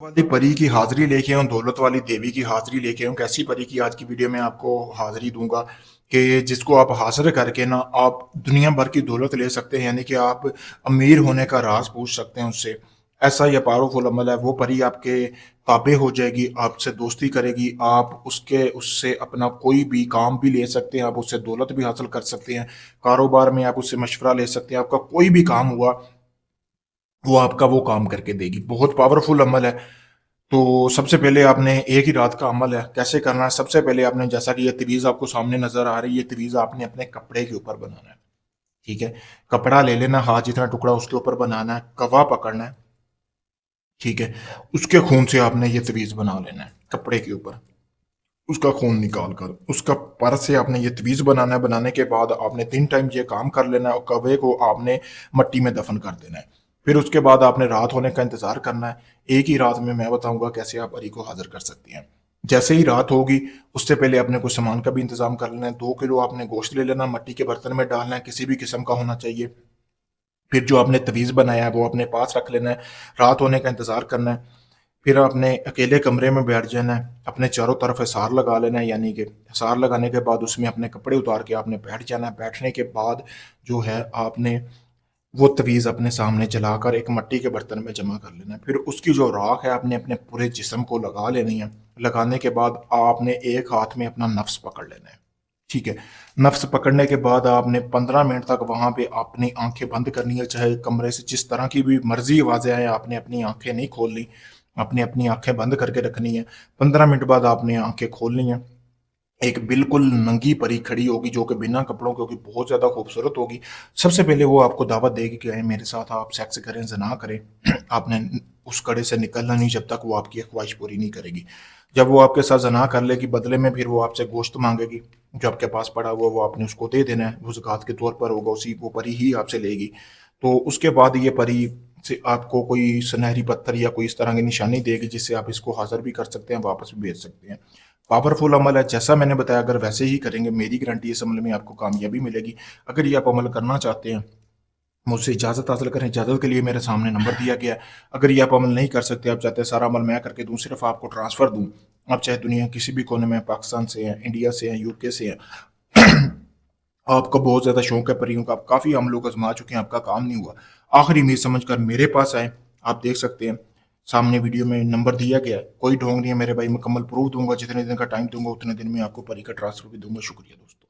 वाली परी की हाजिरी लेके आऊं, दौलत वाली देवी की हाजिरी लेके आऊं। कैसी परी की आज की वीडियो में आपको हाजिरी दूंगा कि जिसको आप हासिल करके ना आप दुनिया भर की दौलत ले सकते हैं, यानी कि आप अमीर होने का राज पूछ सकते हैं उससे। ऐसा ये पावरफुल अमल है। वो परी आपके ताबे हो जाएगी, आपसे दोस्ती करेगी, आप उसके उससे अपना कोई भी काम भी ले सकते हैं, आप उससे दौलत भी हासिल कर सकते हैं। कारोबार में आप उससे मशवरा ले सकते हैं, आपका कोई भी काम हुआ वो आपका वो काम करके देगी। बहुत पावरफुल अमल है। तो सबसे पहले आपने एक ही रात का अमल है, कैसे करना है? सबसे पहले आपने, जैसा कि ये तवीज़ आपको सामने नजर आ रही है, ये तवीज़ आपने अपने कपड़े के ऊपर बनाना है। ठीक है, कपड़ा ले लेना, हाथ जितना टुकड़ा उसके ऊपर बनाना है, कवा पकड़ना है। ठीक है, उसके खून से आपने ये तवीज़ बना लेना है कपड़े के ऊपर। उसका खून निकाल कर उसका पर से आपने ये तवीज़ बनाना है। बनाने के बाद आपने 3 टाइम ये काम कर लेना है और कवे को आपने मट्टी में दफन कर देना है। फिर उसके बाद आपने रात होने का इंतजार करना है। एक ही रात में मैं बताऊंगा कैसे आप अरी को हाजिर कर सकती हैं। जैसे ही रात होगी उससे पहले आपने कुछ सामान का भी इंतजाम कर लेना है। 2 किलो आपने गोश्त ले लेना, मट्टी के बर्तन में डालना है, किसी भी किस्म का होना चाहिए। फिर जो आपने तवीज़ बनाया है वो अपने पास रख लेना है। रात होने का इंतजार करना है। फिर आपने अकेले कमरे में बैठ जाना है, अपने चारों तरफ हिसार लगा लेना है, यानी कि हिसार लगाने के बाद उसमें अपने कपड़े उतार के आपने बैठ जाना है। बैठने के बाद जो है आपने वो तवीज़ अपने सामने जलाकर एक मट्टी के बर्तन में जमा कर लेना है। फिर उसकी जो राख है आपने अपने पूरे जिस्म को लगा लेनी है। लगाने के बाद आपने एक हाथ में अपना नफ्स पकड़ लेना है। ठीक है, नफ्स पकड़ने के बाद आपने 15 मिनट तक वहां पे अपनी आंखें बंद करनी है। चाहे कमरे से जिस तरह की भी मर्जी आवाजें आए, आपने अपनी आंखें नहीं खोलनी, आपने अपनी आंखें बंद करके रखनी है। 15 मिनट बाद आपने आंखें खोलनी है। एक बिल्कुल नंगी परी खड़ी होगी जो कि बिना कपड़ों के होगी, बहुत ज्यादा खूबसूरत होगी। सबसे पहले वो आपको दावत देगी कि आए मेरे साथ, आप सेक्स करें, जना करें। आपने उस कड़े से निकलना नहीं जब तक वो आपकी ख्वाहिश पूरी नहीं करेगी। जब वो आपके साथ जना कर लेगी, बदले में फिर वो आपसे गोश्त मांगेगी। जो आपके पास पड़ा हुआ वो आपने उसको दे देना है, वो ज़कात के तौर पर होगा, उसी वो परी ही आपसे लेगी। तो उसके बाद ये परी से आपको कोई सुनहरी पत्थर या कोई इस तरह की निशानी देगी जिससे आप इसको हाजिर भी कर सकते हैं, वापस भी भेज सकते हैं। पावरफुल अमल है, जैसा मैंने बताया। अगर वैसे ही करेंगे, मेरी गारंटी इस अमल में आपको कामयाबी मिलेगी। अगर ये आप अमल करना चाहते हैं, मुझसे इजाज़त हासिल करें। इजाज़त के लिए मेरे सामने नंबर दिया गया है। अगर ये आप अमल नहीं कर सकते, आप चाहते हैं सारा अमल मैं करके दूं, सिर्फ आपको ट्रांसफ़र दूं, आप चाहे दुनिया किसी भी कोने में, पाकिस्तान से हैं, इंडिया से हैं, यूके से हैं, आपको बहुत ज़्यादा शौक है परियों का, आप काफ़ी हम लोग आजमा चुके हैं, आपका काम नहीं हुआ, आखिरी उम्मीद समझकर मेरे पास आए। आप देख सकते हैं सामने वीडियो में नंबर दिया गया है। कोई ढोंग नहीं है मेरे भाई, मुकम्मल प्रूफ दूंगा। जितने दिन का टाइम दूंगा उतने दिन में आपको परी का ट्रांसफर भी दूंगा। शुक्रिया दोस्तों।